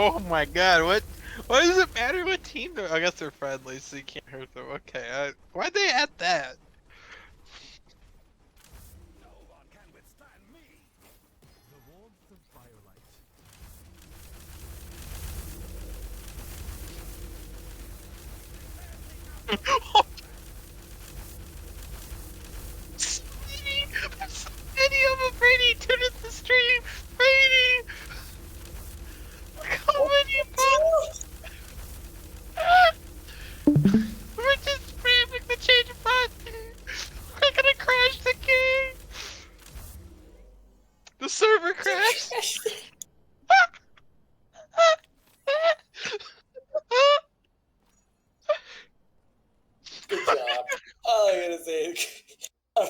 Oh my god, what? Why does it matter what team they're? I guess they're friendly, so you can't hurt them. Okay, why'd they add that? No one can withstand me. The warmth of firelight.